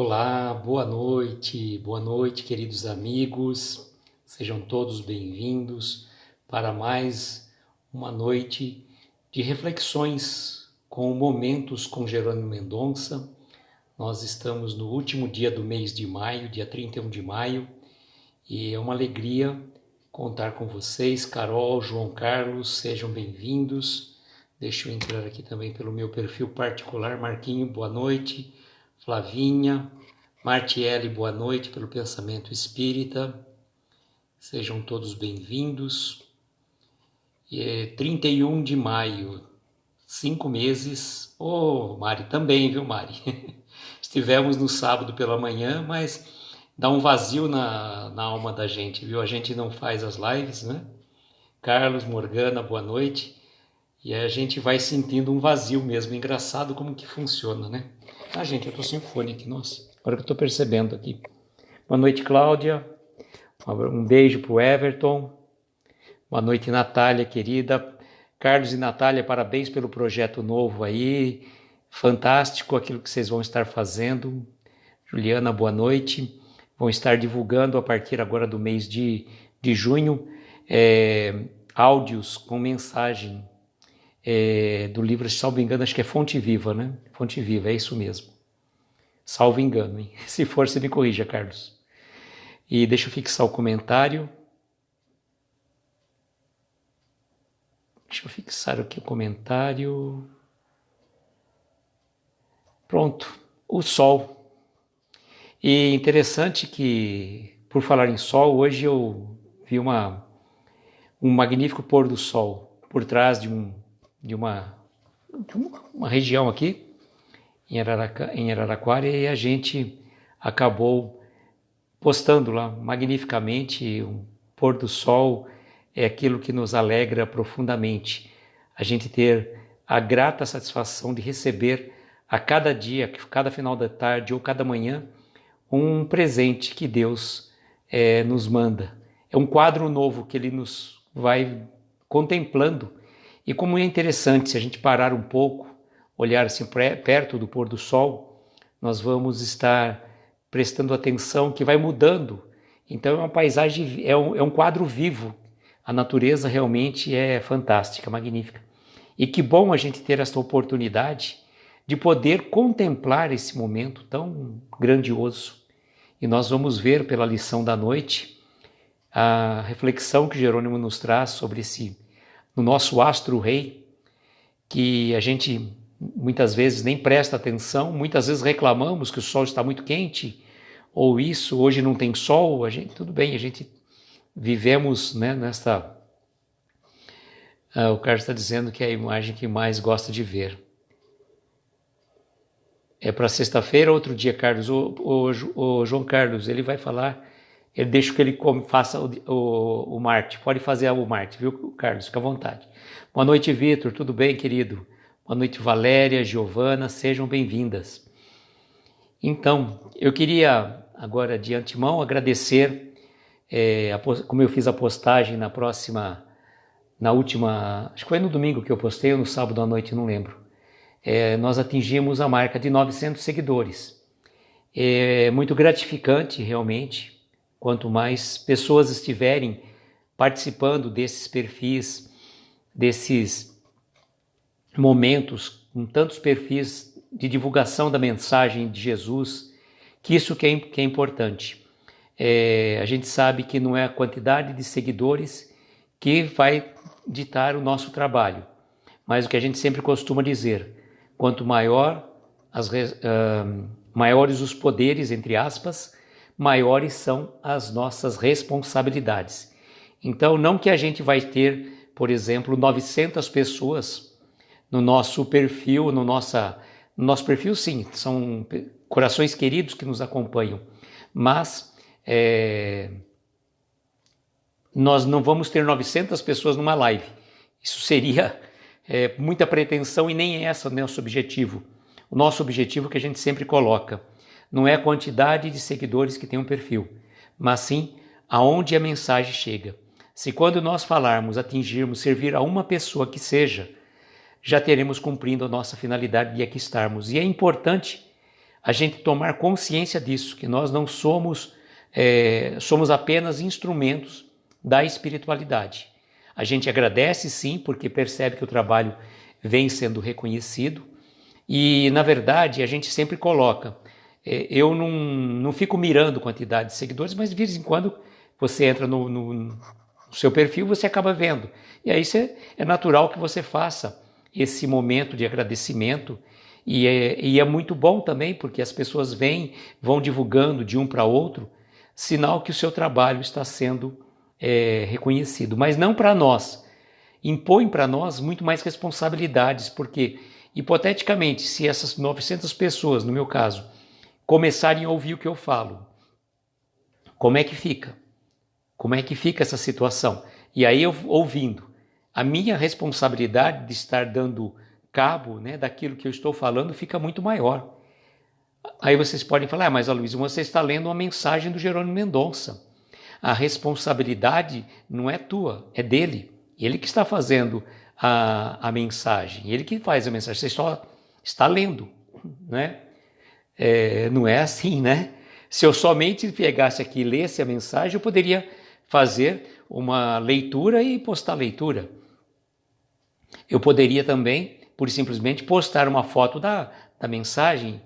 Olá, boa noite, queridos amigos. Sejam todos bem-vindos para mais uma noite de reflexões com momentos com Jerônimo Mendonça. Nós estamos no último dia do mês de maio, dia 31 de maio, e é uma alegria contar com vocês. Carol, João Carlos, sejam bem-vindos. Deixa eu entrar aqui também pelo meu perfil particular. Marquinho, boa noite. Flavinha, Martiele, boa noite pelo Pensamento Espírita. Sejam todos bem-vindos. E é 31 de maio, 5 meses. Mari, também, viu, Mari? Estivemos no sábado pela manhã, mas dá um vazio na alma da gente, viu? A gente não faz as lives, né? Carlos, Morgana, boa noite. E a gente vai sentindo um vazio mesmo. Engraçado como que funciona, né? Ah, gente, eu tô sem fone aqui, nossa. Agora que eu tô percebendo aqui. Boa noite, Cláudia. Um beijo pro Everton. Boa noite, Natália, querida. Carlos e Natália, parabéns pelo projeto novo aí. Fantástico aquilo que vocês vão estar fazendo. Juliana, boa noite. Vão estar divulgando a partir agora do mês de junho áudios com mensagem do livro, salvo engano, acho que é Fonte Viva, né? Fonte Viva, é isso mesmo. Salvo engano, hein? Se for, você me corrija, Carlos. E deixa eu fixar o comentário. Deixa eu fixar aqui o comentário. Pronto, o sol. E interessante que, por falar em sol, hoje eu vi um magnífico pôr do sol por trás de uma região aqui em Araraquara, e a gente acabou postando lá magnificamente. Um pôr do sol é aquilo que nos alegra profundamente, a gente ter a grata satisfação de receber a cada dia, cada final da tarde ou cada manhã, um presente que Deus nos manda. É um quadro novo que Ele nos vai contemplando. E como é interessante, se a gente parar um pouco, olhar assim perto do pôr do sol, nós vamos estar prestando atenção que vai mudando. Então é uma paisagem, é um quadro vivo. A natureza realmente é fantástica, magnífica. E que bom a gente ter essa oportunidade de poder contemplar esse momento tão grandioso. E nós vamos ver pela lição da noite a reflexão que Jerônimo nos traz sobre no nosso astro-rei, que a gente muitas vezes nem presta atenção, muitas vezes reclamamos que o sol está muito quente, ou isso, hoje não tem sol, tudo bem, a gente vivemos, né, nesta... o Carlos está dizendo que é a imagem que mais gosta de ver. É para sexta-feira, outro dia, Carlos, o João Carlos, ele vai falar... Ele deixa que ele faça o Marte. Pode fazer o Marte, viu, Carlos? Fica à vontade. Boa noite, Vitor. Tudo bem, querido? Boa noite, Valéria, Giovana. Sejam bem-vindas. Então, eu queria agora, de antemão, agradecer, como eu fiz a postagem na última... Acho que foi no domingo que eu postei, ou no sábado à noite, não lembro. Nós atingimos a marca de 900 seguidores. É muito gratificante, realmente. Quanto mais pessoas estiverem participando desses perfis, desses momentos, com tantos perfis de divulgação da mensagem de Jesus, que isso que é importante. A gente sabe que não é a quantidade de seguidores que vai ditar o nosso trabalho, mas o que a gente sempre costuma dizer, quanto maiores os poderes, entre aspas, maiores são as nossas responsabilidades. Então, não que a gente vai ter, por exemplo, 900 pessoas no nosso perfil, no nosso perfil, sim, são corações queridos que nos acompanham, mas nós não vamos ter 900 pessoas numa live. Isso seria muita pretensão, e nem esse é o nosso objetivo. O nosso objetivo que a gente sempre coloca não é a quantidade de seguidores que tem um perfil, mas sim aonde a mensagem chega. Se quando nós falarmos, atingirmos, servir a uma pessoa que seja, já teremos cumprindo a nossa finalidade de aqui estarmos. E é importante a gente tomar consciência disso, que nós não somos, somos apenas instrumentos da espiritualidade. A gente agradece sim, porque percebe que o trabalho vem sendo reconhecido e, na verdade, a gente sempre coloca, eu não fico mirando quantidade de seguidores, mas de vez em quando você entra no seu perfil, você acaba vendo. E aí é natural que você faça esse momento de agradecimento e é muito bom também, porque as pessoas vão divulgando de um para outro, sinal que o seu trabalho está sendo reconhecido, mas não para nós. Impõe para nós muito mais responsabilidades, porque, hipoteticamente, se essas 900 pessoas, no meu caso, começarem a ouvir o que eu falo, como é que fica? Como é que fica essa situação? E aí eu ouvindo, a minha responsabilidade de estar dando cabo, né, daquilo que eu estou falando fica muito maior. Aí vocês podem falar, mas Aloysio, você está lendo uma mensagem do Jerônimo Mendonça. A responsabilidade não é tua, é dele. Ele que está fazendo a mensagem, ele que faz a mensagem, você só está lendo, né? Não é assim, né? Se eu somente pegasse aqui e lesse a mensagem, eu poderia fazer uma leitura e postar a leitura. Eu poderia também, por simplesmente, postar uma foto da mensagem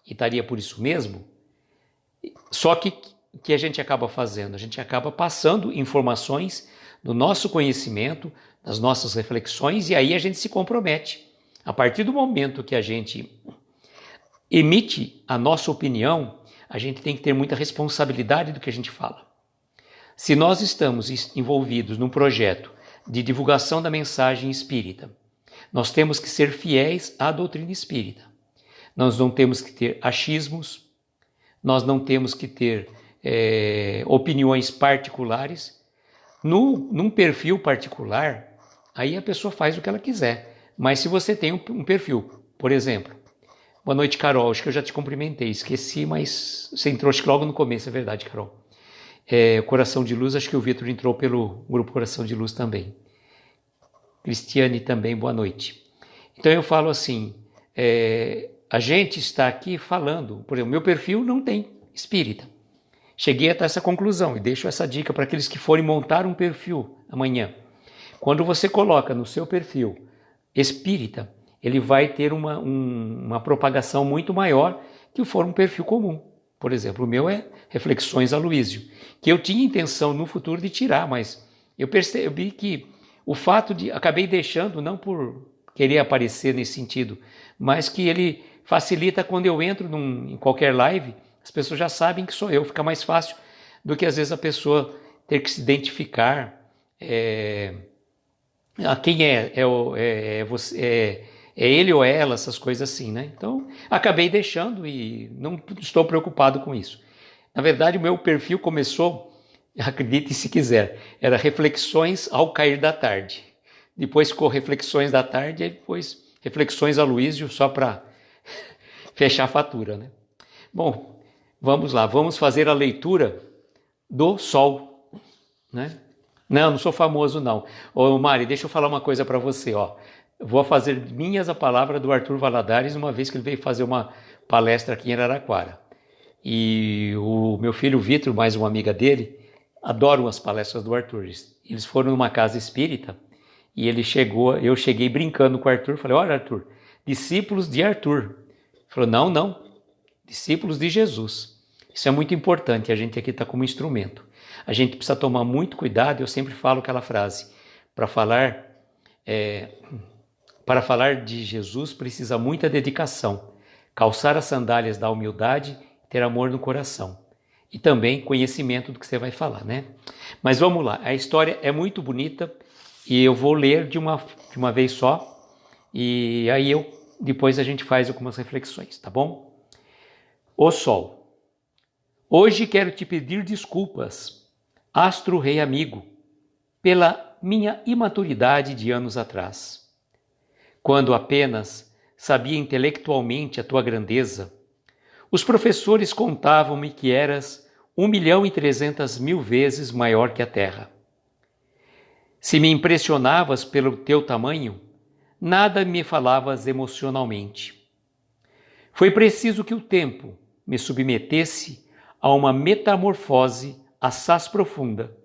e estaria por isso mesmo. Só que a gente acaba fazendo? A gente acaba passando informações do nosso conhecimento, das nossas reflexões, e aí a gente se compromete. A partir do momento que a gente emite a nossa opinião, a gente tem que ter muita responsabilidade do que a gente fala. Se nós estamos envolvidos num projeto de divulgação da mensagem espírita, nós temos que ser fiéis à doutrina espírita. Nós não temos que ter achismos, nós não temos que ter opiniões particulares. Num perfil particular, aí a pessoa faz o que ela quiser. Mas se você tem um perfil, por exemplo, boa noite, Carol, acho que eu já te cumprimentei, esqueci, mas você entrou acho que logo no começo, é verdade, Carol. Coração de Luz, acho que o Vitor entrou pelo grupo Coração de Luz também. Cristiane também, boa noite. Então eu falo assim, a gente está aqui falando, por exemplo, meu perfil não tem espírita. Cheguei até essa conclusão e deixo essa dica para aqueles que forem montar um perfil amanhã. Quando você coloca no seu perfil espírita, ele vai ter uma propagação muito maior que for um perfil comum. Por exemplo, o meu é Reflexões Aloysio, que eu tinha intenção no futuro de tirar, mas eu percebi que o fato de... Acabei deixando, não por querer aparecer nesse sentido, mas que ele facilita quando eu entro em qualquer live, as pessoas já sabem que sou eu, fica mais fácil do que às vezes a pessoa ter que se identificar a quem você, é ele ou ela, essas coisas assim, né? Então, acabei deixando e não estou preocupado com isso. Na verdade, o meu perfil começou, acredite se quiser, era Reflexões ao Cair da Tarde. Depois ficou Reflexões da Tarde e depois Reflexões Aloysio, só para fechar a fatura, né? Bom, vamos lá, vamos fazer a leitura do Sol, né? Não sou famoso não. Ô Mari, deixa eu falar uma coisa para você, ó. Vou fazer minhas a palavra do Arthur Valadares, uma vez que ele veio fazer uma palestra aqui em Araraquara. E o meu filho Vitor, mais uma amiga dele, adoram as palestras do Arthur. Eles foram numa casa espírita e eu cheguei brincando com o Arthur, falei, olha Arthur, discípulos de Arthur. Ele falou, não, discípulos de Jesus. Isso é muito importante, a gente aqui está como instrumento. A gente precisa tomar muito cuidado, eu sempre falo aquela frase, para falar de Jesus precisa muita dedicação, calçar as sandálias da humildade, ter amor no coração e também conhecimento do que você vai falar, né? Mas vamos lá, a história é muito bonita e eu vou ler de uma vez só e aí depois a gente faz algumas reflexões, tá bom? O Sol. Hoje quero te pedir desculpas, astro-rei amigo, pela minha imaturidade de anos atrás. Quando apenas sabia intelectualmente a tua grandeza, os professores contavam-me que eras 1.300.000 vezes maior que a Terra. Se me impressionavas pelo teu tamanho, nada me falavas emocionalmente. Foi preciso que o tempo me submetesse a uma metamorfose assaz profunda,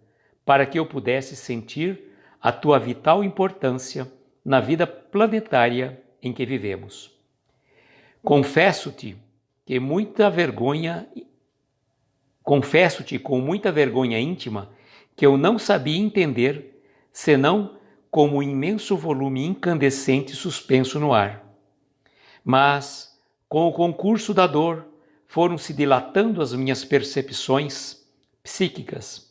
para que eu pudesse sentir a tua vital importância na vida planetária em que vivemos. Confesso-te com muita vergonha íntima que eu não sabia entender, senão como um imenso volume incandescente suspenso no ar. Mas, com o concurso da dor, foram-se dilatando as minhas percepções psíquicas.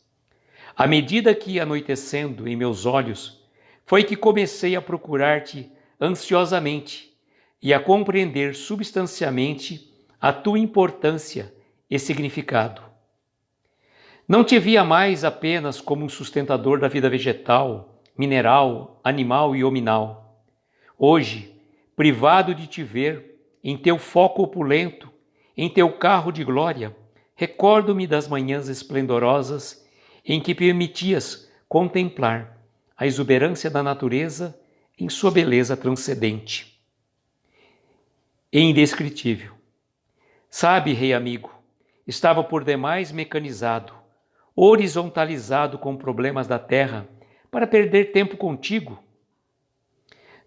À medida que ia anoitecendo em meus olhos, foi que comecei a procurar-te ansiosamente e a compreender substancialmente a tua importância e significado. Não te via mais apenas como um sustentador da vida vegetal, mineral, animal e hominal. Hoje, privado de te ver, em teu foco opulento, em teu carro de glória, recordo-me das manhãs esplendorosas em que permitias contemplar a exuberância da natureza em sua beleza transcendente e indescritível. Sabe, rei amigo, estava por demais mecanizado, horizontalizado com problemas da terra, para perder tempo contigo.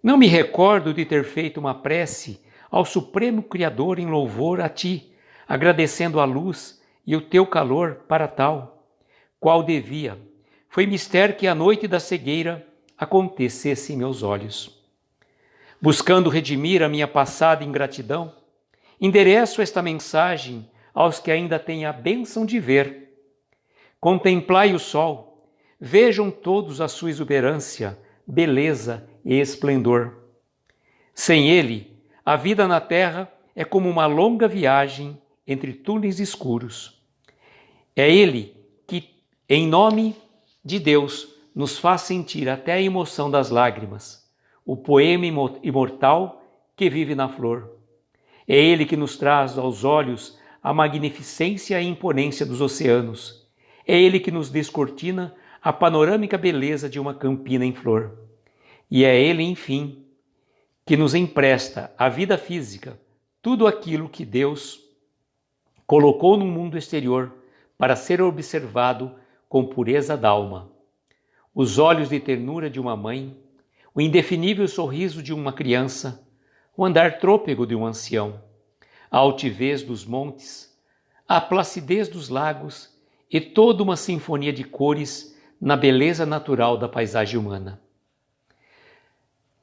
Não me recordo de ter feito uma prece ao Supremo Criador em louvor a ti, agradecendo a luz e o teu calor para tal, qual devia. Foi mister que a noite da cegueira acontecesse em meus olhos. Buscando redimir a minha passada ingratidão, endereço esta mensagem aos que ainda têm a bênção de ver. Contemplai o sol, vejam todos a sua exuberância, beleza e esplendor. Sem ele, a vida na terra é como uma longa viagem entre túneis escuros. É ele que, em nome de Deus, nos faz sentir até a emoção das lágrimas, o poema imortal que vive na flor. É ele que nos traz aos olhos a magnificência e imponência dos oceanos. É ele que nos descortina a panorâmica beleza de uma campina em flor. E é ele, enfim, que nos empresta a vida física, tudo aquilo que Deus colocou no mundo exterior para ser observado com pureza d'alma. Os olhos de ternura de uma mãe, o indefinível sorriso de uma criança, o andar trôpego de um ancião, a altivez dos montes, a placidez dos lagos e toda uma sinfonia de cores na beleza natural da paisagem humana.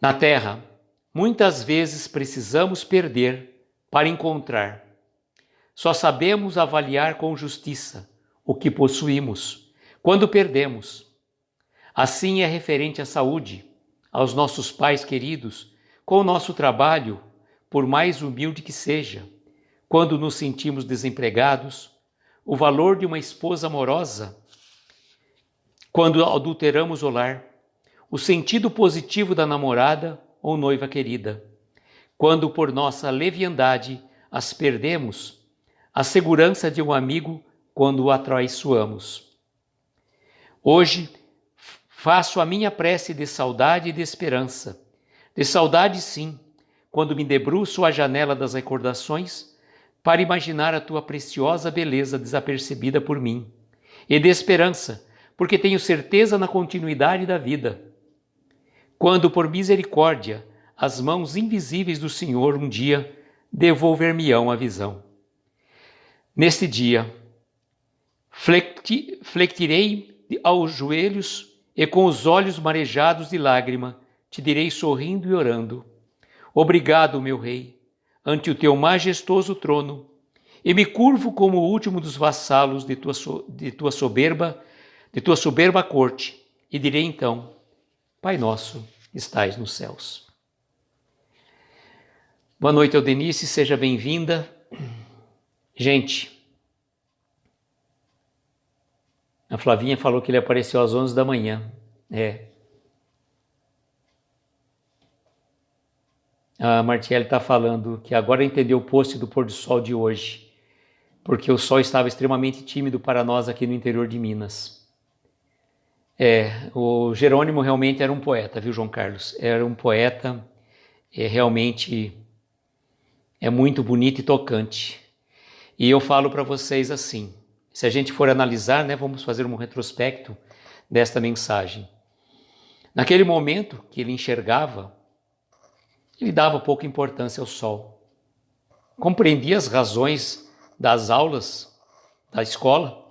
Na Terra, muitas vezes precisamos perder para encontrar. Só sabemos avaliar com justiça o que possuímos quando perdemos. Assim é referente à saúde, aos nossos pais queridos, com o nosso trabalho, por mais humilde que seja, quando nos sentimos desempregados, o valor de uma esposa amorosa, quando adulteramos o lar, o sentido positivo da namorada ou noiva querida, quando por nossa leviandade as perdemos, a segurança de um amigo quando o atraiçoamos. Hoje, faço a minha prece de saudade e de esperança. De saudade, sim, quando me debruço à janela das recordações para imaginar a tua preciosa beleza desapercebida por mim. E de esperança, porque tenho certeza na continuidade da vida. Quando, por misericórdia, as mãos invisíveis do Senhor um dia devolver-me-ão a visão. Neste dia, flectirei aos joelhos e com os olhos marejados de lágrima, te direi sorrindo e orando: obrigado, meu rei, ante o teu majestoso trono, e me curvo como o último dos vassalos de tua soberba corte, e direi então: Pai nosso, estais nos céus. Boa noite, Eudenice, seja bem-vinda. Gente, a Flavinha falou que ele apareceu às 11 da manhã. A Martiele está falando que agora entendeu o post do pôr do sol de hoje, porque o sol estava extremamente tímido para nós aqui no interior de Minas. O Jerônimo realmente era um poeta, viu, João Carlos? Era um poeta, realmente É muito bonito e tocante. E eu falo para vocês assim, se a gente for analisar, né, vamos fazer um retrospecto desta mensagem. Naquele momento que ele enxergava, ele dava pouca importância ao sol. Compreendia as razões das aulas da escola,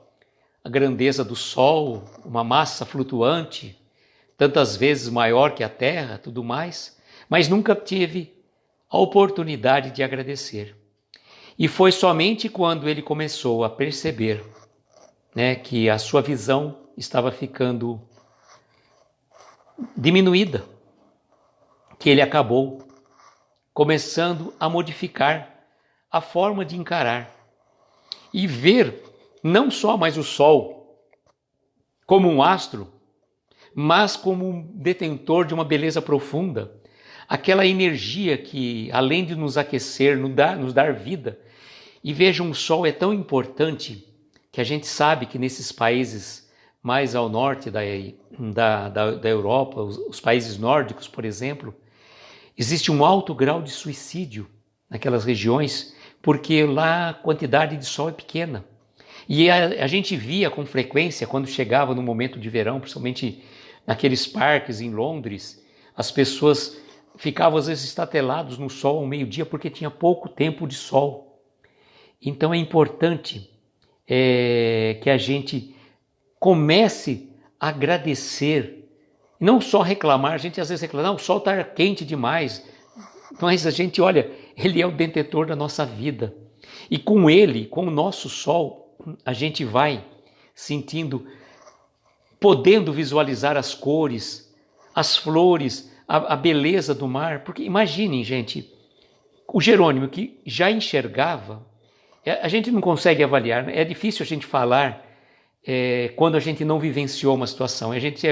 a grandeza do sol, uma massa flutuante, tantas vezes maior que a Terra, tudo mais, mas nunca teve a oportunidade de agradecer. E foi somente quando ele começou a perceber, né, que a sua visão estava ficando diminuída, que ele acabou começando a modificar a forma de encarar e ver não só mais o Sol como um astro, mas como um detentor de uma beleza profunda, aquela energia que, além de nos aquecer, nos dar vida. E vejam, o Sol é tão importante que a gente sabe que nesses países mais ao norte da Europa, os países nórdicos, por exemplo, existe um alto grau de suicídio naquelas regiões, porque lá a quantidade de sol é pequena. E a gente via com frequência, quando chegava no momento de verão, principalmente naqueles parques em Londres, as pessoas ficavam às vezes estatelados no sol ao meio-dia porque tinha pouco tempo de sol. Então é importante que a gente comece a agradecer, não só reclamar. A gente às vezes reclama, não, o sol está quente demais, mas a gente olha, ele é o detentor da nossa vida. E com ele, com o nosso sol, a gente vai sentindo, podendo visualizar as cores, as flores, a beleza do mar. Porque imaginem, gente, o Jerônimo que já enxergava, a gente não consegue avaliar, é difícil a gente falar quando a gente não vivenciou uma situação. A gente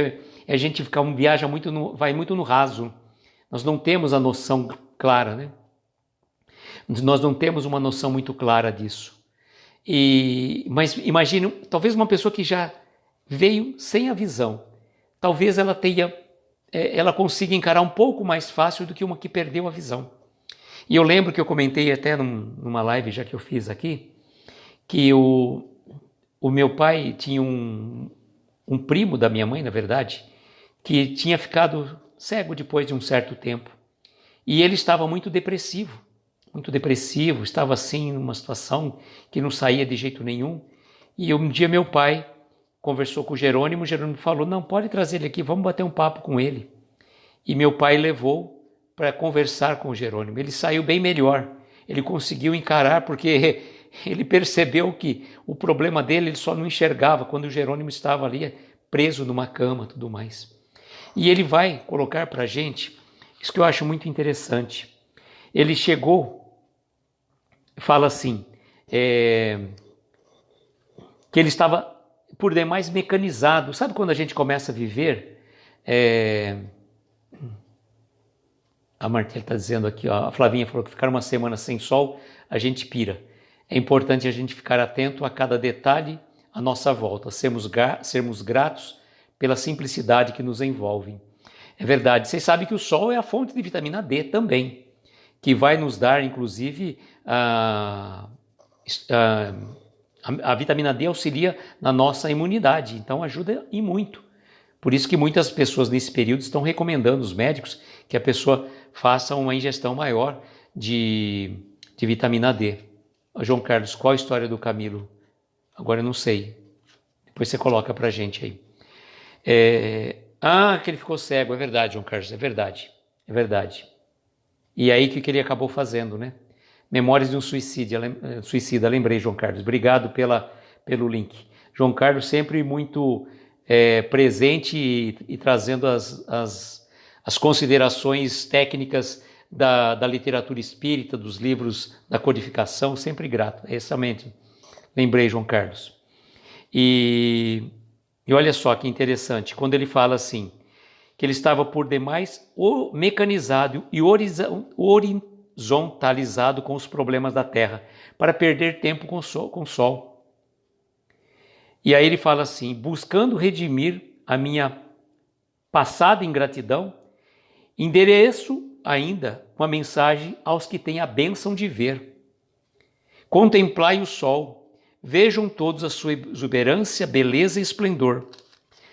viaja muito, vai muito no raso. Nós não temos a noção clara, né? Nós não temos uma noção muito clara disso. Mas imagine, talvez uma pessoa que já veio sem a visão, talvez ela consiga encarar um pouco mais fácil do que uma que perdeu a visão. E eu lembro que eu comentei até numa live já que eu fiz aqui, que o meu pai tinha um primo da minha mãe, na verdade, que tinha ficado cego depois de um certo tempo. E ele estava muito depressivo, estava assim numa situação que não saía de jeito nenhum. E um dia meu pai conversou com o Jerônimo falou, não, pode trazer ele aqui, vamos bater um papo com ele. E meu pai levou para conversar com o Jerônimo. Ele saiu bem melhor, ele conseguiu encarar, porque ele percebeu que o problema dele ele só não enxergava quando o Jerônimo estava ali preso numa cama e tudo mais. E ele vai colocar para a gente isso que eu acho muito interessante. Ele chegou, fala assim, que ele estava por demais mecanizado. Sabe quando a gente começa a viver? A Martela está dizendo aqui, ó, a Flavinha falou que ficar uma semana sem sol, a gente pira. É importante a gente ficar atento a cada detalhe à nossa volta, sermos gratos pela simplicidade que nos envolve. É verdade, vocês sabem que o sol é a fonte de vitamina D também, que vai nos dar, inclusive, a vitamina D auxilia na nossa imunidade, então ajuda e muito. Por isso que muitas pessoas nesse período estão recomendando, os médicos, que a pessoa faça uma ingestão maior de vitamina D. João Carlos, qual a história do Camilo? Agora eu não sei. Depois você coloca pra gente aí. Que ele ficou cego, é verdade, João Carlos, é verdade. E aí que ele acabou fazendo, né? Memórias de um suicida, lembrei, João Carlos. Obrigado pelo link. João Carlos sempre muito presente e trazendo as considerações técnicas da literatura espírita, dos livros da codificação, sempre grato, exatamente. Lembrei, João Carlos. E olha só que interessante, quando ele fala assim, que ele estava por demais mecanizado e horizontalizado com os problemas da Terra, para perder tempo com o Sol. E aí ele fala assim, buscando redimir a minha passada ingratidão, endereço ainda uma mensagem aos que têm a bênção de ver. Contemplai o sol, vejam todos a sua exuberância, beleza e esplendor.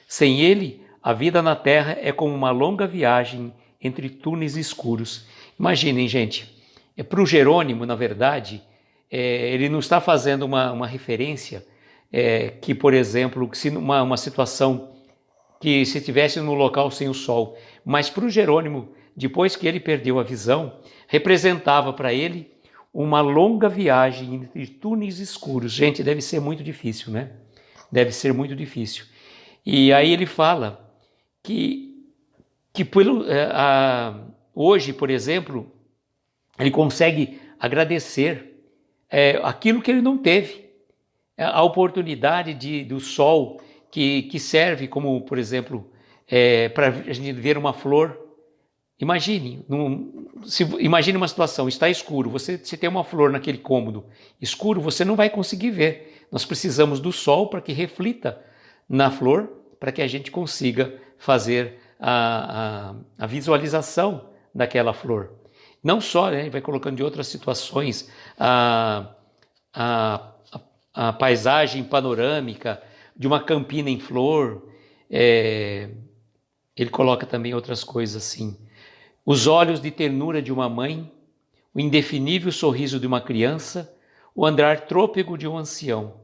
Sem ele, a vida na Terra é como uma longa viagem entre túneis escuros. Imaginem, gente, para o Jerônimo, na verdade, ele não está fazendo uma referência que, por exemplo, se uma situação que se estivesse no local sem o sol, mas para o Jerônimo, depois que ele perdeu a visão, representava para ele uma longa viagem entre túneis escuros. Gente, deve ser muito difícil, né? Deve ser muito difícil. E aí ele fala que hoje, por exemplo, ele consegue agradecer aquilo que ele não teve. A oportunidade do sol que serve como, por exemplo, para a gente ver uma flor. Imagine uma situação, está escuro, se tem uma flor naquele cômodo escuro, você não vai conseguir ver. Nós precisamos do sol para que reflita na flor, para que a gente consiga fazer a visualização daquela flor. Não só, né, vai colocando de outras situações, a paisagem panorâmica de uma campina em flor, ele coloca também outras coisas assim. Os olhos de ternura de uma mãe, o indefinível sorriso de uma criança, o andar trôpego de um ancião,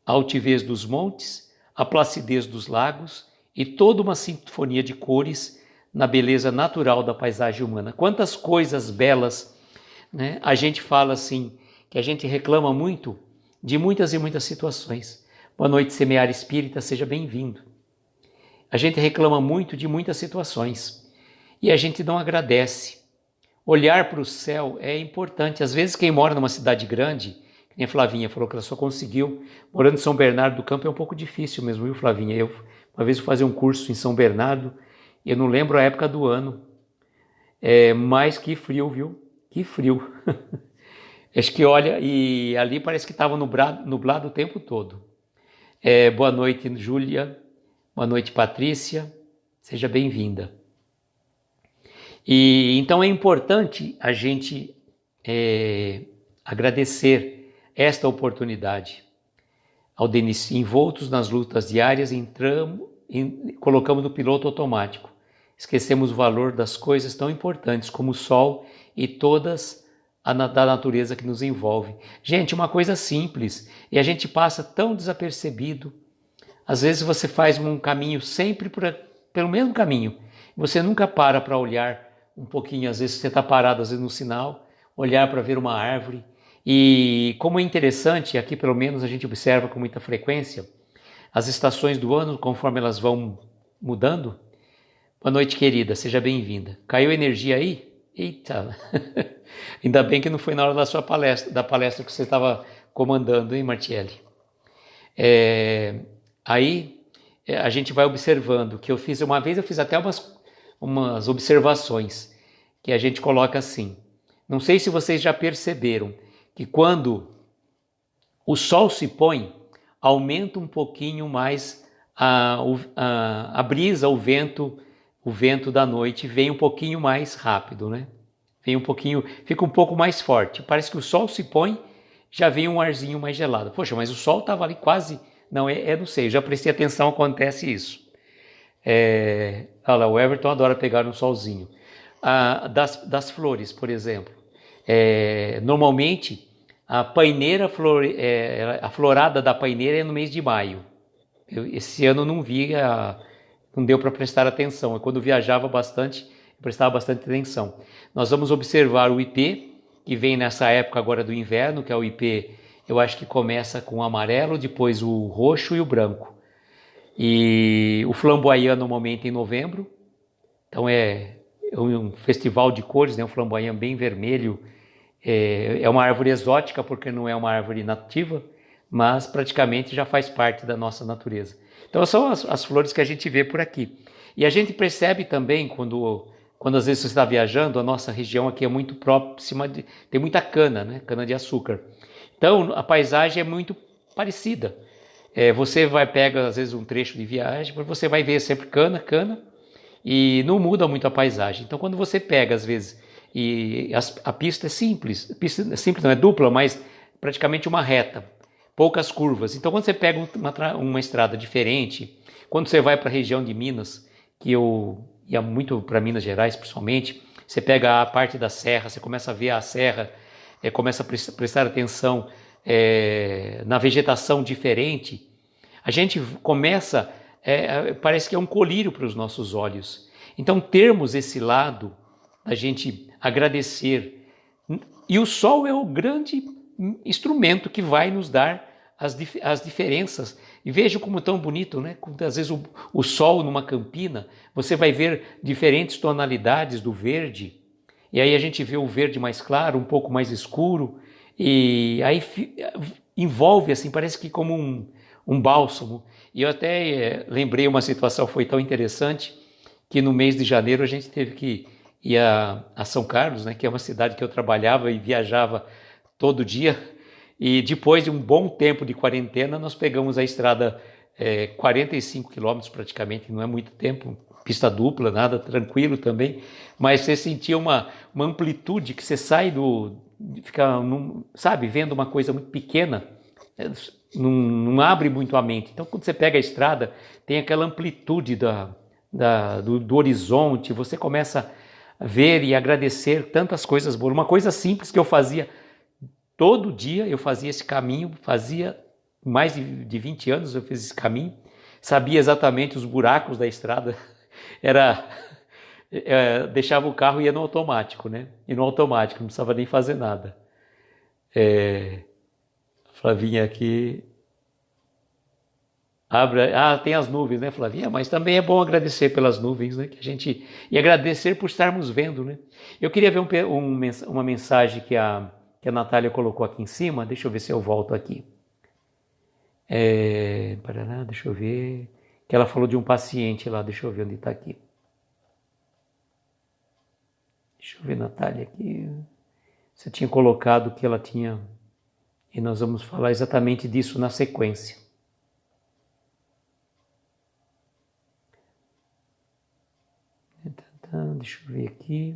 a altivez dos montes, a placidez dos lagos e toda uma sinfonia de cores na beleza natural da paisagem humana. Quantas coisas belas, né? A gente fala assim, que a gente reclama muito de muitas e muitas situações. Boa noite, Semear Espírita, seja bem-vindo. A gente reclama muito de muitas situações e a gente não agradece. Olhar para o céu é importante. Às vezes quem mora numa cidade grande, que nem a Flavinha falou que ela só conseguiu, morando em São Bernardo do Campo é um pouco difícil mesmo, viu, Flavinha? Uma vez eu fazia um curso em São Bernardo, eu não lembro a época do ano, mas que frio, viu? Que frio. Acho que olha, e ali parece que estava nublado o tempo todo. Boa noite, Júlia. Boa noite, Patrícia. Seja bem-vinda. E então é importante a gente agradecer esta oportunidade. Ao Denis, envoltos nas lutas diárias, colocamos no piloto automático. Esquecemos o valor das coisas tão importantes como o sol e todas da natureza que nos envolve. Gente, uma coisa simples e a gente passa tão desapercebido. Às vezes você faz um caminho sempre pelo mesmo caminho. Você nunca para olhar um pouquinho. Às vezes você está parado às vezes no sinal, olhar para ver uma árvore. E como é interessante, aqui pelo menos a gente observa com muita frequência, as estações do ano, conforme elas vão mudando. Boa noite, querida, seja bem-vinda. Caiu energia aí? Eita! Ainda bem que não foi na hora da palestra que você estava comandando, hein, Martielli? Aí a gente vai observando, que eu fiz até umas observações, que a gente coloca assim. Não sei se vocês já perceberam, que quando o sol se põe, aumenta um pouquinho mais a brisa, o vento da noite vem um pouquinho mais rápido, né? Fica um pouco mais forte. Parece que o sol se põe, já vem um arzinho mais gelado. Poxa, mas o sol estava ali quase... Não, não sei, eu já prestei atenção, acontece isso. Olha lá, o Everton adora pegar um solzinho. Das flores, por exemplo. Normalmente, a paineira, a florada da paineira é no mês de maio. Esse ano não não deu para prestar atenção. Quando viajava bastante, eu prestava bastante atenção. Nós vamos observar o ipê, que vem nessa época agora do inverno, que é o ipê, eu acho que começa com o amarelo, depois o roxo e o branco. E o flamboyant normalmente em novembro. Então é um festival de cores, né? Um flamboyant bem vermelho. É uma árvore exótica porque não é uma árvore nativa, mas praticamente já faz parte da nossa natureza. Então são as flores que a gente vê por aqui. E a gente percebe também quando às vezes você está viajando, a nossa região aqui é muito próxima, tem muita cana, né? Cana de açúcar. Então a paisagem é muito parecida. Você pega às vezes um trecho de viagem, mas você vai ver sempre cana, e não muda muito a paisagem. Então, quando você pega, às vezes, e a pista é simples, não é dupla, mas praticamente uma reta, poucas curvas. Então, quando você pega uma estrada diferente, quando você vai para a região de Minas, que eu ia muito para Minas Gerais, principalmente, você pega a parte da serra, você começa a ver a serra, começa a prestar atenção na vegetação diferente, a gente começa, parece que é um colírio para os nossos olhos. Então, termos esse lado, a gente agradecer. E o sol é o grande instrumento que vai nos dar as diferenças. E veja como tão bonito, né? Às vezes o sol numa campina, você vai ver diferentes tonalidades do verde. E aí a gente vê o verde mais claro, um pouco mais escuro. E aí envolve, assim, parece que como um bálsamo. E eu até lembrei uma situação, foi tão interessante, que no mês de janeiro a gente teve que ir a São Carlos, né, que é uma cidade que eu trabalhava e viajava todo dia, e depois de um bom tempo de quarentena, nós pegamos a estrada 45 quilômetros praticamente, não é muito tempo, pista dupla, nada, tranquilo também, mas você sentia uma amplitude que você sai fica, sabe, vendo uma coisa muito pequena, não abre muito a mente. Então, quando você pega a estrada, tem aquela amplitude do horizonte, você começa a ver e agradecer tantas coisas boas. Uma coisa simples que eu fazia todo dia, eu fazia esse caminho, fazia mais de 20 anos eu fiz esse caminho, sabia exatamente os buracos da estrada, deixava o carro e ia no automático, né? E no automático, não precisava nem fazer nada. Flavinha aqui... tem as nuvens, né, Flavinha? Mas também é bom agradecer pelas nuvens, né? E agradecer por estarmos vendo, né? Eu queria ver uma mensagem que a Natália colocou aqui em cima. Deixa eu ver se eu volto aqui. Deixa eu ver. Que ela falou de um paciente lá. Deixa eu ver onde está aqui. Deixa eu ver, Natália, aqui. Você tinha colocado que ela tinha... E nós vamos falar exatamente disso na sequência. Deixa eu ver aqui.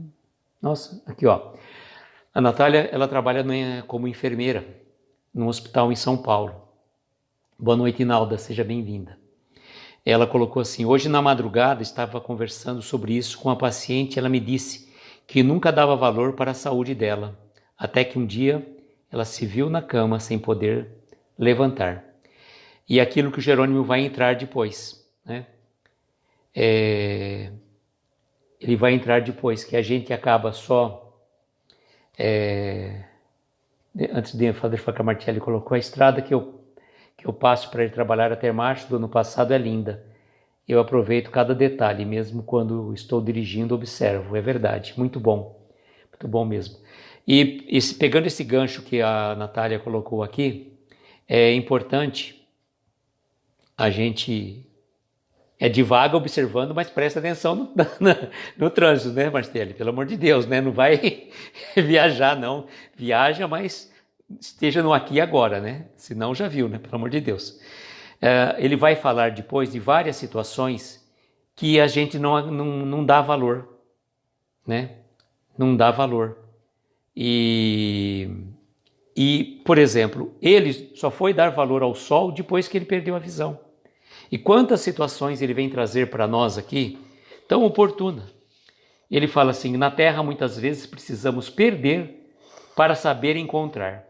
Nossa, aqui ó. A Natália, ela trabalha como enfermeira num hospital em São Paulo. Boa noite, Nalda, seja bem-vinda. Ela colocou assim: hoje na madrugada estava conversando sobre isso com a paciente. Ela me disse que nunca dava valor para a saúde dela, até que um dia ela se viu na cama sem poder levantar. E aquilo que o Jerônimo vai entrar depois, né? Ele vai entrar depois, que a gente acaba só... antes de falar que a Martelli colocou, a estrada que eu passo para ir trabalhar até março do ano passado é linda. Eu aproveito cada detalhe, mesmo quando estou dirigindo, observo. É verdade, muito bom mesmo. E pegando esse gancho que a Natália colocou aqui, é importante a gente... devagar observando, mas presta atenção no trânsito, né, Martelli? Pelo amor de Deus, né? Não vai viajar, não. Viaja, mas esteja no aqui e agora, né? Senão já viu, né? Pelo amor de Deus. Ele vai falar depois de várias situações que a gente não dá valor, né? Não dá valor. E, por exemplo, ele só foi dar valor ao sol depois que ele perdeu a visão. E quantas situações ele vem trazer para nós aqui, tão oportuna. Ele fala assim: na Terra muitas vezes precisamos perder para saber encontrar.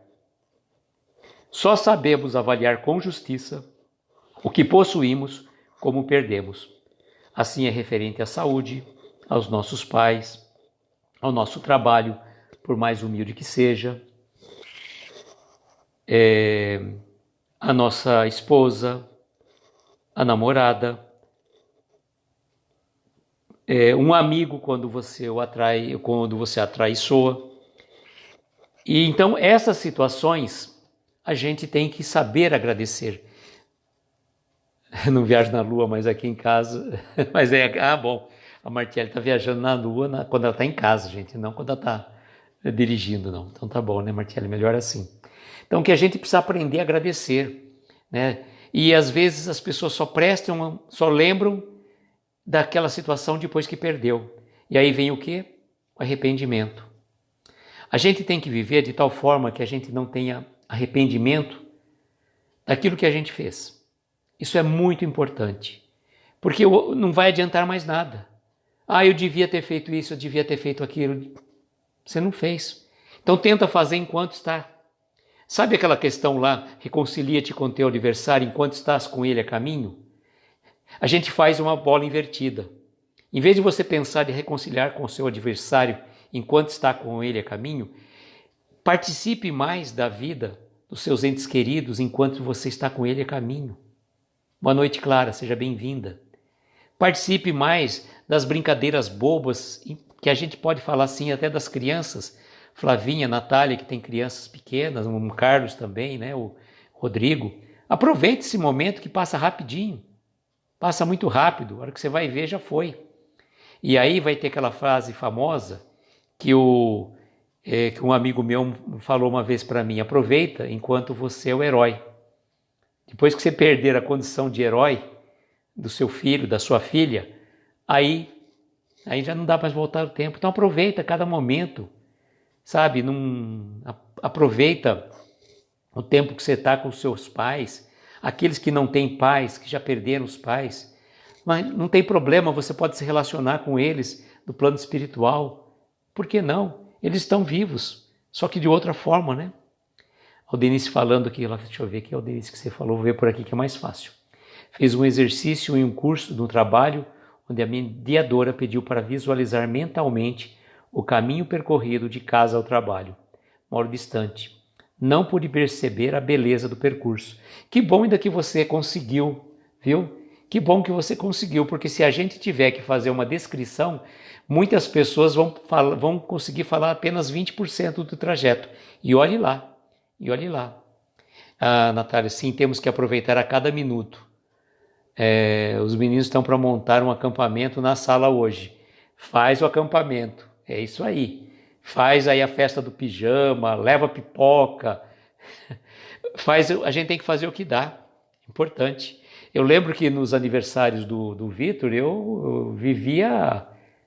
Só sabemos avaliar com justiça o que possuímos como perdemos. Assim é referente à saúde, aos nossos pais, ao nosso trabalho, por mais humilde que seja, a nossa esposa, a namorada, um amigo quando você atraiçoa. E então essas situações a gente tem que saber agradecer. Não viajo na lua, mas aqui em casa. Mas bom, a Martelli está viajando na lua quando ela está em casa, gente, não quando ela está dirigindo, não. Então tá bom, né, Martelli? Melhor assim. Então que a gente precisa aprender a agradecer, né? E às vezes as pessoas só lembram daquela situação depois que perdeu. E aí vem o quê? O arrependimento. A gente tem que viver de tal forma que a gente não tenha arrependimento daquilo que a gente fez. Isso é muito importante, porque não vai adiantar mais nada. Ah, eu devia ter feito isso, eu devia ter feito aquilo. Você não fez. Então tenta fazer enquanto está. Sabe aquela questão lá, reconcilia-te com teu adversário enquanto estás com ele a caminho? A gente faz uma bola invertida. Em vez de você pensar em reconciliar com o seu adversário enquanto está com ele a caminho, participe mais da vida dos seus entes queridos enquanto você está com ele a caminho. Boa noite, Clara, seja bem-vinda. Participe mais das brincadeiras bobas, que a gente pode falar assim até das crianças. Flavinha, Natália, que tem crianças pequenas, o Carlos também, né? O Rodrigo. Aproveite esse momento que passa rapidinho. Passa muito rápido, a hora que você vai ver já foi. E aí vai ter aquela frase famosa que um amigo meu falou uma vez para mim: aproveita enquanto você é o herói. Depois que você perder a condição de herói do seu filho, da sua filha, aí já não dá mais voltar o tempo. Então aproveita cada momento, sabe? Aproveita o tempo que você está com os seus pais, aqueles que não têm pais, que já perderam os pais. Mas não tem problema, você pode se relacionar com eles no plano espiritual. Por que não? Eles estão vivos, só que de outra forma, né? O Denise falando aqui, deixa eu ver aqui, o Denise que você falou, vou ver por aqui que é mais fácil. Fez um exercício em um curso no trabalho, onde a mediadora pediu para visualizar mentalmente o caminho percorrido de casa ao trabalho. Moro distante. Não pude perceber a beleza do percurso. Que bom ainda que você conseguiu, viu? Que bom que você conseguiu, porque se a gente tiver que fazer uma descrição, muitas pessoas vão conseguir falar apenas 20% do trajeto. E olhe lá, Ah, Natália, sim, temos que aproveitar a cada minuto. Os meninos estão para montar um acampamento na sala hoje. Faz o acampamento, é isso aí. Faz aí a festa do pijama, leva pipoca. A gente tem que fazer o que dá, importante. Eu lembro que nos aniversários do Vitor, eu vivia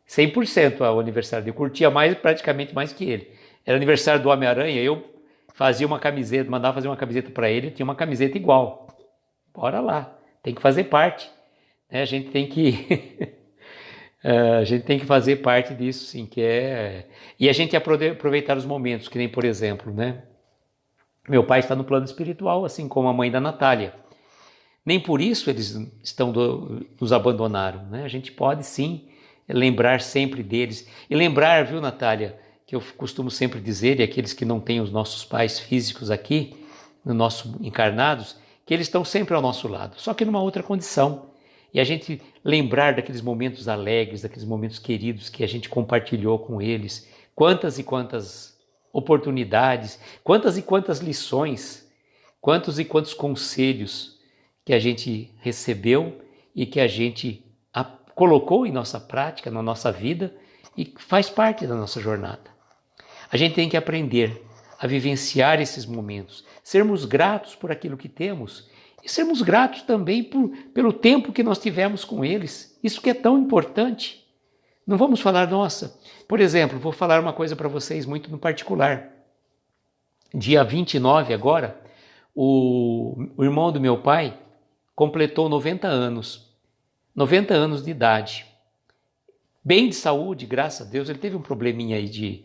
100% o aniversário. Eu curtia praticamente mais que ele. Era aniversário do Homem-Aranha, eu fazia uma camiseta, mandava fazer uma camiseta para ele, eu tinha uma camiseta igual. Bora lá, tem que fazer parte. Né? A gente tem que a gente tem que fazer parte disso, sim, e a gente aproveitar os momentos, que nem, por exemplo, né? Meu pai está no plano espiritual, assim como a mãe da Natália. Nem por isso eles nos abandonaram, né? A gente pode sim lembrar sempre deles. E lembrar, viu, Natália, que eu costumo sempre dizer, e aqueles que não têm os nossos pais físicos aqui, no nosso encarnados, que eles estão sempre ao nosso lado, só que numa outra condição. E a gente lembrar daqueles momentos alegres, daqueles momentos queridos que a gente compartilhou com eles. Quantas e quantas oportunidades, quantas e quantas lições, quantos e quantos conselhos que a gente recebeu e que a gente colocou em nossa prática, na nossa vida e faz parte da nossa jornada. A gente tem que aprender a vivenciar esses momentos, sermos gratos por aquilo que temos e sermos gratos também pelo tempo que nós tivemos com eles. Isso que é tão importante. Não vamos falar, nossa, por exemplo, vou falar uma coisa para vocês muito no particular. Dia 29 agora, o irmão do meu pai completou 90 anos. 90 anos de idade. Bem de saúde, graças a Deus. Ele teve um probleminha aí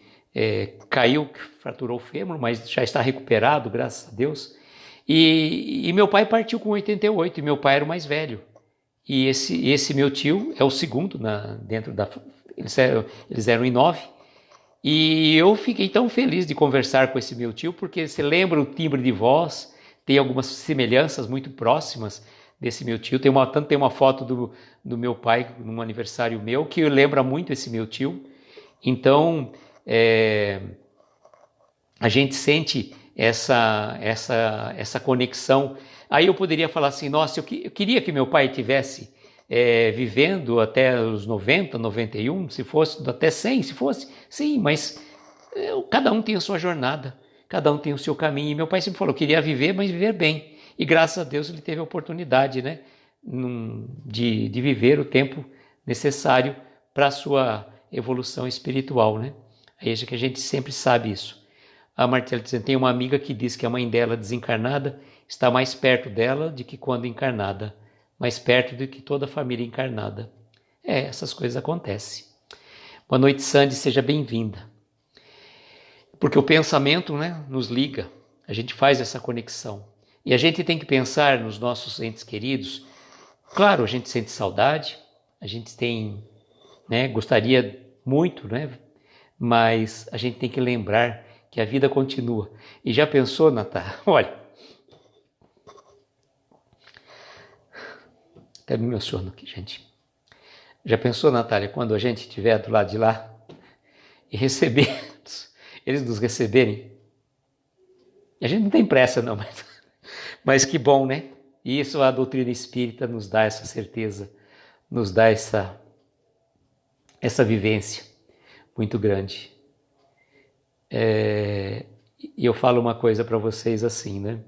caiu, fraturou o fêmur, mas já está recuperado, graças a Deus. E meu pai partiu com 88, e meu pai era o mais velho. E esse meu tio é o segundo dentro da... Eles eram em 9. E eu fiquei tão feliz de conversar com esse meu tio, porque você lembra o timbre de voz, tem algumas semelhanças muito próximas desse meu tio. Tem uma foto do meu pai num aniversário meu que lembra muito esse meu tio. Então, a gente sente essa conexão. Aí eu poderia falar assim, nossa, eu queria que meu pai tivesse vivendo até os 90, 91, se fosse até 100, se fosse, sim, mas cada um tem a sua jornada, cada um tem o seu caminho. E meu pai sempre falou, queria viver, mas viver bem. E graças a Deus ele teve a oportunidade, né, de viver o tempo necessário para a sua evolução espiritual, né? É isso que a gente sempre sabe isso. A Martela dizendo, tem uma amiga que diz que a mãe dela desencarnada está mais perto dela do que quando encarnada, mais perto do que toda a família encarnada. Essas coisas acontecem. Boa noite, Sandy, seja bem-vinda. Porque o pensamento, né, nos liga, a gente faz essa conexão. E a gente tem que pensar nos nossos entes queridos. Claro, a gente sente saudade, a gente tem, né, gostaria muito, né, mas a gente tem que lembrar que a vida continua. E já pensou, Natália? Olha, até me emociono aqui, gente. Já pensou, Natália, quando a gente estiver do lado de lá e receber, eles nos receberem? A gente não tem pressa não, mas que bom, né? E isso a doutrina espírita nos dá essa certeza, nos dá essa vivência muito grande. E eu falo uma coisa para vocês assim, né?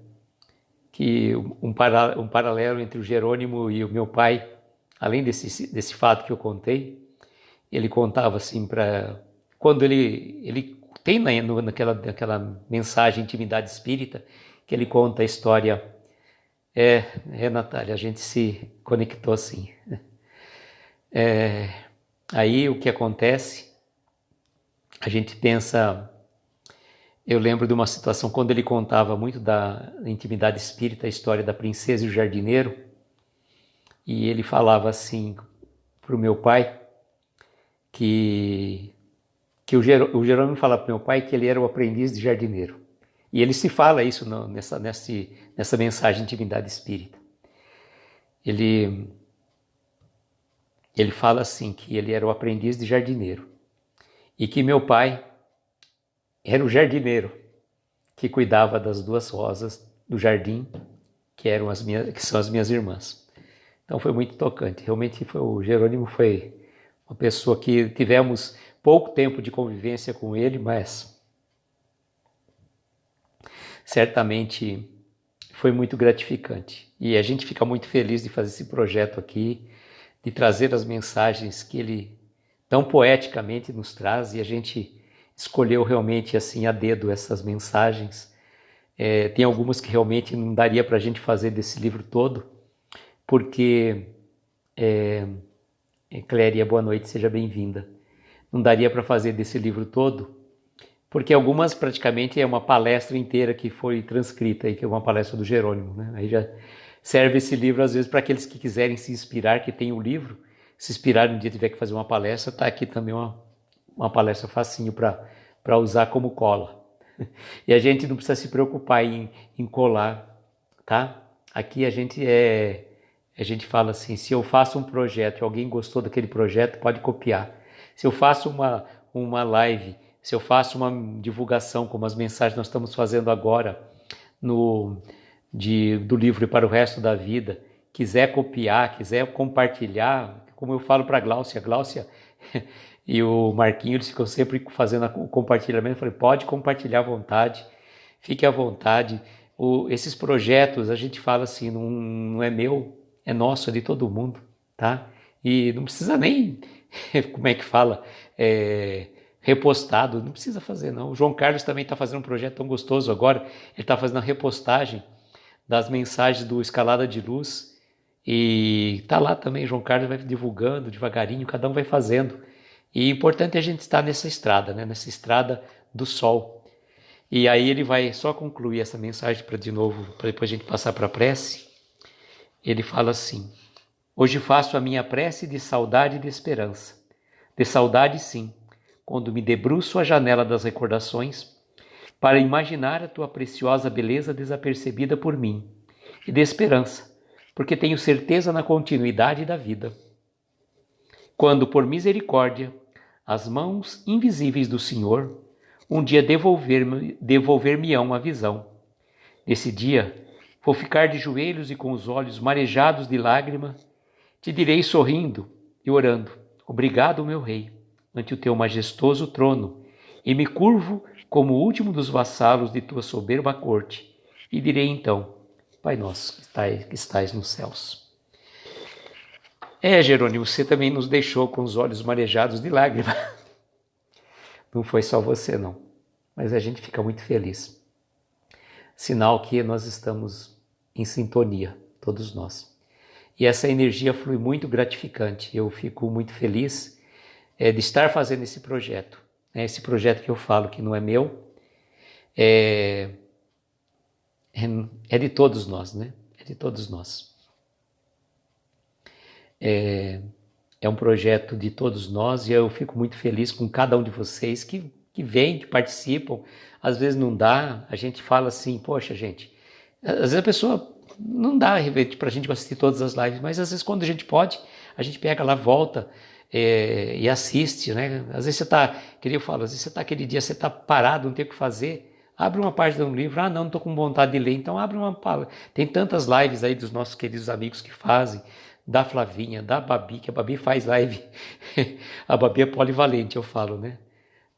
Que um paralelo entre o Jerônimo e o meu pai, além desse fato que eu contei, ele contava assim para... Quando ele tem naquela mensagem Intimidade Espírita, que ele conta a história... Natália, a gente se conectou assim. Aí o que acontece, a gente pensa... Eu lembro de uma situação, quando ele contava muito da Intimidade Espírita, a história da princesa e o jardineiro, e ele falava assim para o meu pai, que o Jerônimo falava para o meu pai que ele era o aprendiz de jardineiro. E ele se fala isso nessa mensagem de Intimidade Espírita. Ele fala assim, que ele era o aprendiz de jardineiro. E que meu pai era o jardineiro que cuidava das duas rosas do jardim, que são as minhas irmãs. Então foi muito tocante. Realmente o Jerônimo foi uma pessoa que tivemos pouco tempo de convivência com ele, mas certamente foi muito gratificante. E a gente fica muito feliz de fazer esse projeto aqui, de trazer as mensagens que ele tão poeticamente nos traz, e a gente escolheu realmente assim a dedo essas mensagens. Tem algumas que realmente não daria para a gente fazer desse livro todo, porque... Cléria, boa noite, seja bem-vinda. Não daria para fazer desse livro todo, porque algumas praticamente é uma palestra inteira que foi transcrita, e que é uma palestra do Jerônimo, né? Aí já serve esse livro às vezes para aqueles que quiserem se inspirar, que tem o livro, se inspirar um dia tiver que fazer uma palestra, está aqui também uma palestra facinho para usar como cola. E a gente não precisa se preocupar em colar, tá? Aqui a gente fala assim, se eu faço um projeto e alguém gostou daquele projeto, pode copiar. Se eu faço uma live, se eu faço uma divulgação, como as mensagens que nós estamos fazendo agora, do livro para o resto da vida, quiser copiar, quiser compartilhar, como eu falo para a Gláucia e o Marquinho, eles ficam sempre fazendo o compartilhamento. Eu falei, pode compartilhar à vontade, fique à vontade. Esses projetos, a gente fala assim, não é meu, é nosso, é de todo mundo, tá? E não precisa nem, como é que fala, repostado, não precisa fazer não. O João Carlos também está fazendo um projeto tão gostoso agora, ele está fazendo a repostagem das mensagens do Escalada de Luz, e está lá também, João Carlos vai divulgando devagarinho, cada um vai fazendo. E o importante é a gente estar nessa estrada, né? Nessa estrada do sol. E aí ele vai só concluir essa mensagem para depois a gente passar para a prece. Ele fala assim: hoje faço a minha prece de saudade e de esperança. De saudade, sim, quando me debruço à janela das recordações, para imaginar a tua preciosa beleza desapercebida por mim. E de esperança, porque tenho certeza na continuidade da vida. Quando, por misericórdia, as mãos invisíveis do Senhor um dia devolver-me-ão a visão. Nesse dia, vou ficar de joelhos e com os olhos marejados de lágrima, te direi sorrindo e orando: obrigado, meu Rei, ante o teu majestoso trono, e me curvo como o último dos vassalos de tua soberba corte, e direi então: Pai nosso que estais nos céus. Jerônimo, você também nos deixou com os olhos marejados de lágrimas. Não foi só você, não. Mas a gente fica muito feliz. Sinal que nós estamos em sintonia, todos nós. E essa energia flui muito gratificante. Eu fico muito feliz de estar fazendo esse projeto. Esse projeto que eu falo que não é meu, é de todos nós, né? É de todos nós. É um projeto de todos nós e eu fico muito feliz com cada um de vocês que vêm, que participam. Às vezes não dá, a gente fala assim, poxa gente, às vezes a pessoa não dá para a gente assistir todas as lives, mas às vezes quando a gente pode, a gente pega lá, volta e assiste, né? Às vezes você está, queria eu falo, às vezes você está aquele dia, você está parado, não tem o que fazer, abre uma página de um livro, não estou com vontade de ler, então abre uma página. Tem tantas lives aí dos nossos queridos amigos que fazem, da Flavinha, da Babi, que a Babi faz live, a Babi é polivalente, eu falo, né?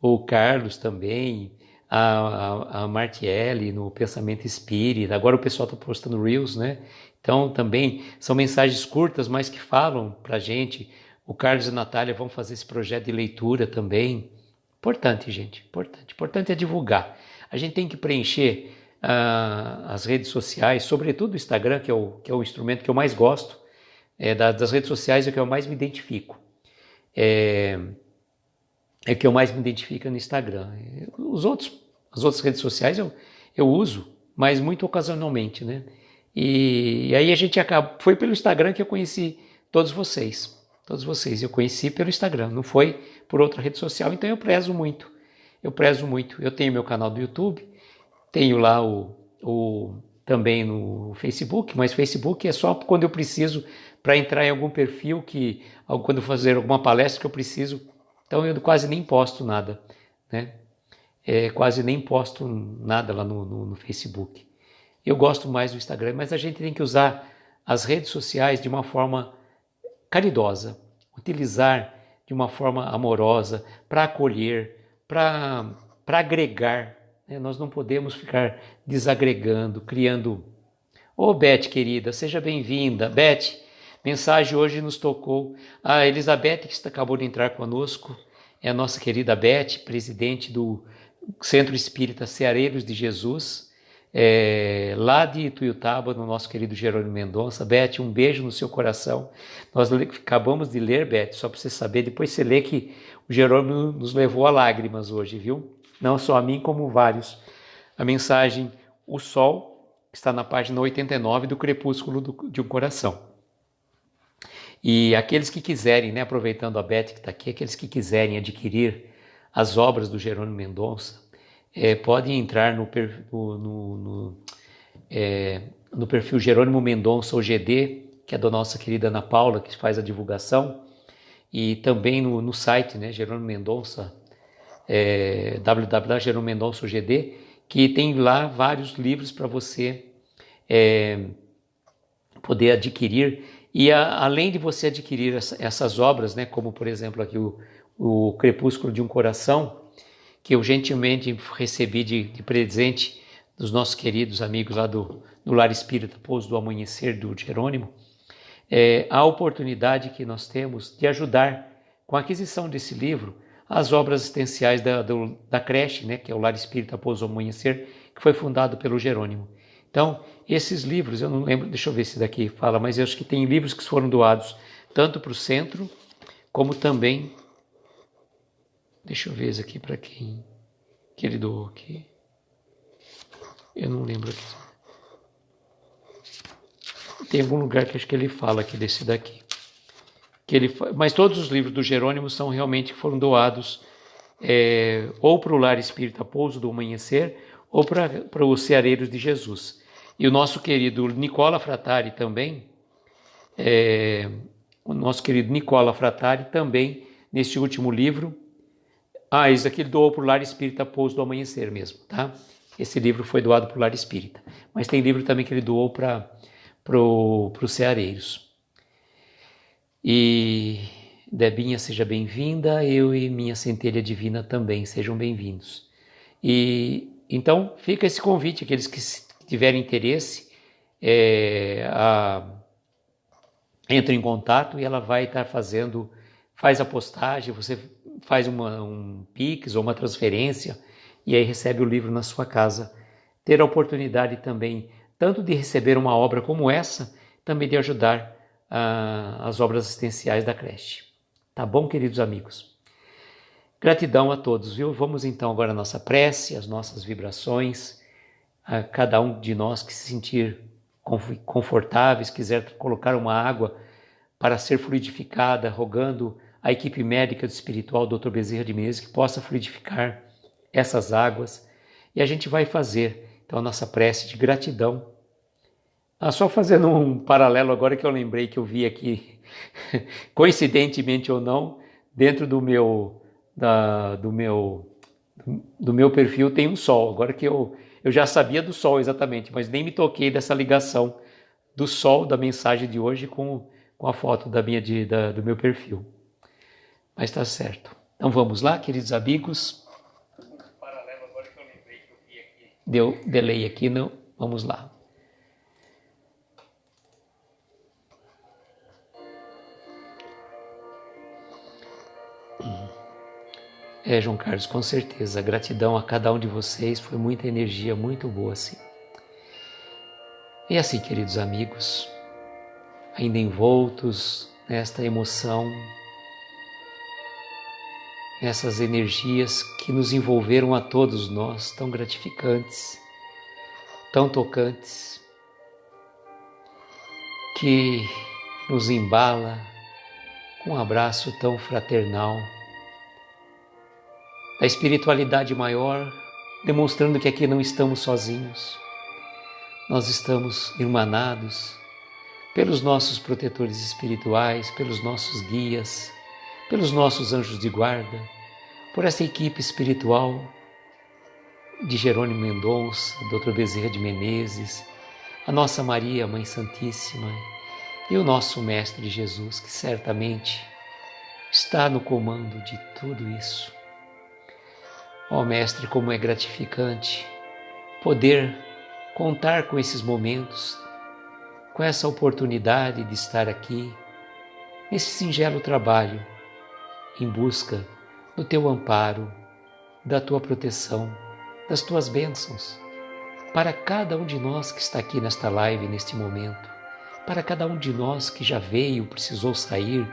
O Carlos também, a Martiele no Pensamento Espírita, agora o pessoal está postando Reels, né? Então também são mensagens curtas, mas que falam pra gente. O Carlos e a Natália vão fazer esse projeto de leitura também. Importante, gente, importante. Importante é divulgar. A gente tem que preencher as redes sociais, sobretudo o Instagram, que é o instrumento que eu mais gosto, das redes sociais é o que eu mais me identifico. É que eu mais me identifico no Instagram. As outras redes sociais eu uso, mas muito ocasionalmente, né? E aí a gente foi pelo Instagram que eu conheci todos vocês. Todos vocês eu conheci pelo Instagram, não foi por outra rede social, então eu prezo muito. Eu tenho meu canal do YouTube, tenho lá também no Facebook, mas Facebook é só quando eu preciso para entrar em algum perfil quando eu fazer alguma palestra que eu preciso. Então eu quase nem posto nada, né? Quase nem posto nada lá no Facebook. Eu gosto mais do Instagram, mas a gente tem que usar as redes sociais de uma forma caridosa, utilizar de uma forma amorosa, para acolher, para agregar. Né? Nós não podemos ficar desagregando, criando. Beth, querida, seja bem-vinda. Beth, mensagem hoje nos tocou. A Elizabeth, que acabou de entrar conosco, é a nossa querida Beth, presidente do Centro Espírita Ceareiros de Jesus, lá de Ituiutaba, no nosso querido Jerônimo Mendonça. Beth, um beijo no seu coração. Nós acabamos de ler, Beth, só para você saber, depois você lê que o Jerônimo nos levou a lágrimas hoje, viu? Não só a mim, como vários. A mensagem O Sol está na página 89 do Crepúsculo de um Coração. E aqueles que quiserem, né, aproveitando a Beth que está aqui, aqueles que quiserem adquirir as obras do Jerônimo Mendonça, podem entrar no perfil Jerônimo Mendonça OGD, que é da nossa querida Ana Paula, que faz a divulgação, e também no site, né, Jerônimo Mendonça, www.jeromendonçaogd, que tem lá vários livros para você poder adquirir. E além de você adquirir essas obras, né, como por exemplo aqui o Crepúsculo de um Coração, que eu gentilmente recebi de presente dos nossos queridos amigos lá do Lar Espírita Pouso do Amanhecer, do Jerônimo, a oportunidade que nós temos de ajudar com a aquisição desse livro as obras assistenciais da creche, né, que é o Lar Espírita Pouso do Amanhecer, que foi fundado pelo Jerônimo. Então, esses livros, eu não lembro, deixa eu ver se daqui fala, mas eu acho que tem livros que foram doados tanto para o centro, como também, deixa eu ver isso aqui para quem que ele doou aqui. Eu não lembro aqui. Tem algum lugar que acho que ele fala aqui desse daqui. Mas todos os livros do Jerônimo são realmente que foram doados ou para o Lar Espírita Pouso do Amanhecer ou para os Ceareiros de Jesus. E o nosso querido Nicola Frattari também, neste último livro, isso aqui ele doou para o Lar Espírita Pouso do Amanhecer mesmo, tá? Esse livro foi doado para o Lar Espírita. Mas tem livro também que ele doou para os Ceareiros. E Debinha, seja bem-vinda, eu e minha centelha divina também, sejam bem-vindos. E então fica esse convite, aqueles que tiverem interesse entra em contato e ela vai estar faz a postagem, você faz um Pix ou uma transferência e aí recebe o livro na sua casa. Ter a oportunidade também, tanto de receber uma obra como essa, também de ajudar as obras assistenciais da creche. Tá bom, queridos amigos? Gratidão a todos, viu? Vamos então agora à nossa prece, às nossas vibrações, a cada um de nós que se sentir confortáveis, quiser colocar uma água para ser fluidificada, rogando a equipe médica do espiritual Dr. Bezerra de Menezes que possa fluidificar essas águas. E a gente vai fazer então a nossa prece de gratidão. Só fazendo um paralelo agora que eu lembrei que eu vi aqui, coincidentemente ou não, dentro do meu perfil tem um sol. Agora que eu já sabia do sol exatamente, mas nem me toquei dessa ligação do sol da mensagem de hoje com a foto do meu perfil. Mas está certo. Então vamos lá, queridos amigos. Paralelo agora que eu lembrei que eu vi aqui. Deu delay aqui, não? Vamos lá. João Carlos, com certeza. Gratidão a cada um de vocês. Foi muita energia, muito boa, assim. E assim, queridos amigos, ainda envoltos nesta emoção, nessas energias que nos envolveram a todos nós, tão gratificantes, tão tocantes, que nos embala com um abraço tão fraternal, da espiritualidade maior, demonstrando que aqui não estamos sozinhos, nós estamos irmanados pelos nossos protetores espirituais, pelos nossos guias, pelos nossos anjos de guarda, por essa equipe espiritual de Jerônimo Mendonça, Dr. Bezerra de Menezes, a nossa Maria, Mãe Santíssima, e o nosso Mestre Jesus, que certamente está no comando de tudo isso. Ó Mestre, como é gratificante poder contar com esses momentos, com essa oportunidade de estar aqui, nesse singelo trabalho, em busca do Teu amparo, da Tua proteção, das Tuas bênçãos, para cada um de nós que está aqui nesta live, neste momento, para cada um de nós que já veio, precisou sair,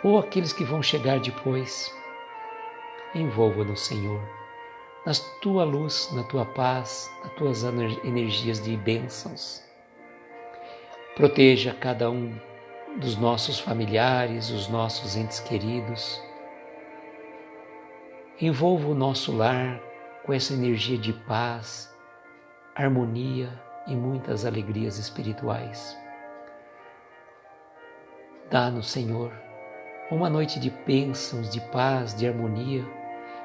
ou aqueles que vão chegar depois. Envolva-nos, Senhor, na Tua luz, na Tua paz, nas Tuas energias de bênçãos. Proteja cada um dos nossos familiares, os nossos entes queridos. Envolva o nosso lar com essa energia de paz, harmonia e muitas alegrias espirituais. Dá-nos, Senhor, uma noite de bênçãos, de paz, de harmonia,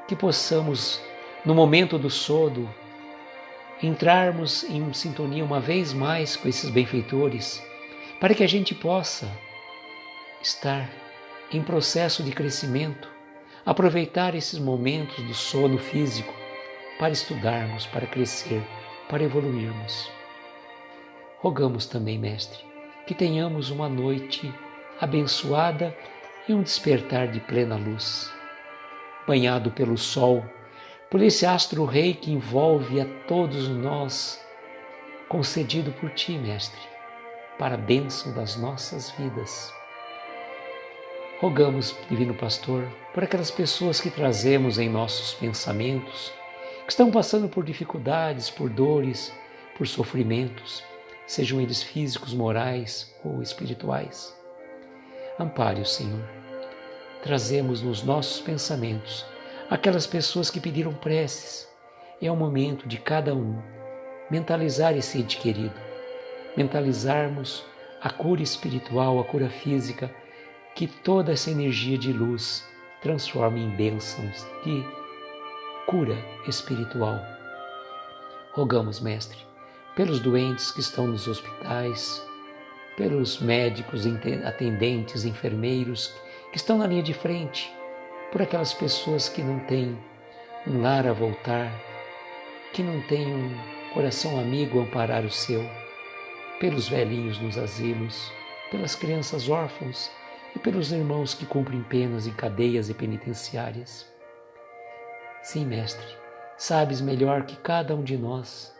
que possamos, no momento do sono, entrarmos em sintonia uma vez mais com esses benfeitores, para que a gente possa estar em processo de crescimento, aproveitar esses momentos do sono físico para estudarmos, para crescer, para evoluirmos. Rogamos também, Mestre, que tenhamos uma noite abençoada e um despertar de plena luz, banhado pelo sol, por esse astro-rei que envolve a todos nós, concedido por Ti, Mestre, para a bênção das nossas vidas. Rogamos, Divino Pastor, por aquelas pessoas que trazemos em nossos pensamentos, que estão passando por dificuldades, por dores, por sofrimentos, sejam eles físicos, morais ou espirituais. Ampare-o, Senhor. Trazemos nos nossos pensamentos aquelas pessoas que pediram preces. É o momento de cada um mentalizar esse ente querido, mentalizarmos a cura espiritual, a cura física, que toda essa energia de luz transforme em bênçãos de cura espiritual. Rogamos, Mestre, pelos doentes que estão nos hospitais, pelos médicos, atendentes, enfermeiros que estão na linha de frente, por aquelas pessoas que não têm um lar a voltar, que não têm um coração amigo a amparar o seu, pelos velhinhos nos asilos, pelas crianças órfãos e pelos irmãos que cumprem penas em cadeias e penitenciárias. Sim, Mestre, sabes melhor que cada um de nós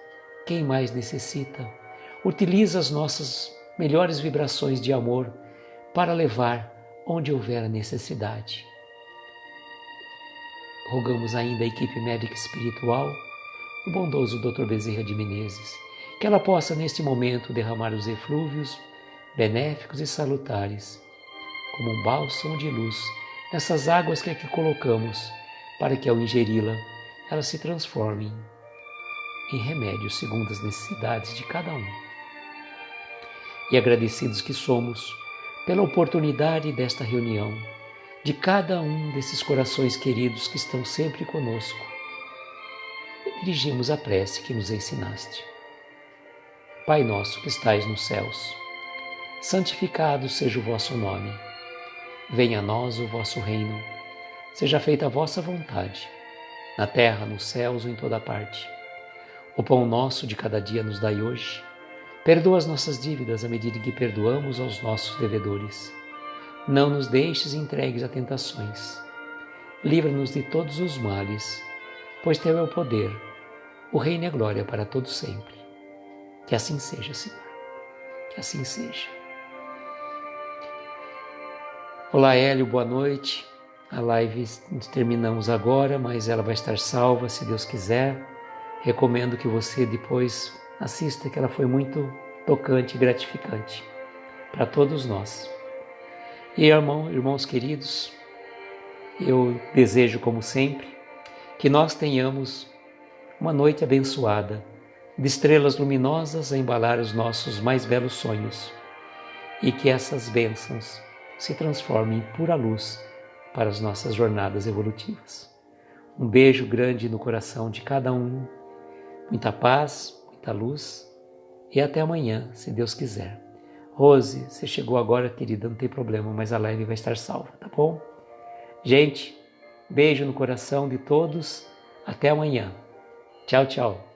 quem mais necessita. Utiliza as nossas melhores vibrações de amor para levar onde houver a necessidade. Rogamos ainda a equipe médica espiritual, o bondoso Dr. Bezerra de Menezes, que ela possa neste momento derramar os eflúvios benéficos e salutares, como um bálsamo de luz, nessas águas que aqui colocamos, para que ao ingeri-la, elas se transformem em remédio segundo as necessidades de cada um. E agradecidos que somos pela oportunidade desta reunião, de cada um desses corações queridos que estão sempre conosco, dirigimos a prece que nos ensinaste. Pai nosso que estais nos céus, santificado seja o vosso nome. Venha a nós o vosso reino. Seja feita a vossa vontade, na terra, nos céus ou em toda parte. O pão nosso de cada dia nos dai hoje. Perdoa as nossas dívidas à medida que perdoamos aos nossos devedores. Não nos deixes entregues a tentações. Livra-nos de todos os males, pois teu é o poder, o reino e a glória para todos sempre. Que assim seja, Senhor. Que assim seja. Olá, Hélio, boa noite. A live terminamos agora, mas ela vai estar salva, se Deus quiser. Recomendo que você depois assista, que ela foi muito tocante e gratificante para todos nós. E irmãos queridos, eu desejo, como sempre, que nós tenhamos uma noite abençoada, de estrelas luminosas a embalar os nossos mais belos sonhos, e que essas bênçãos se transformem em pura luz para as nossas jornadas evolutivas. Um beijo grande no coração de cada um, muita paz, muita luz, e até amanhã, se Deus quiser. Rose, você chegou agora, querida, não tem problema, mas a live vai estar salva, tá bom? Gente, beijo no coração de todos, até amanhã. Tchau, tchau.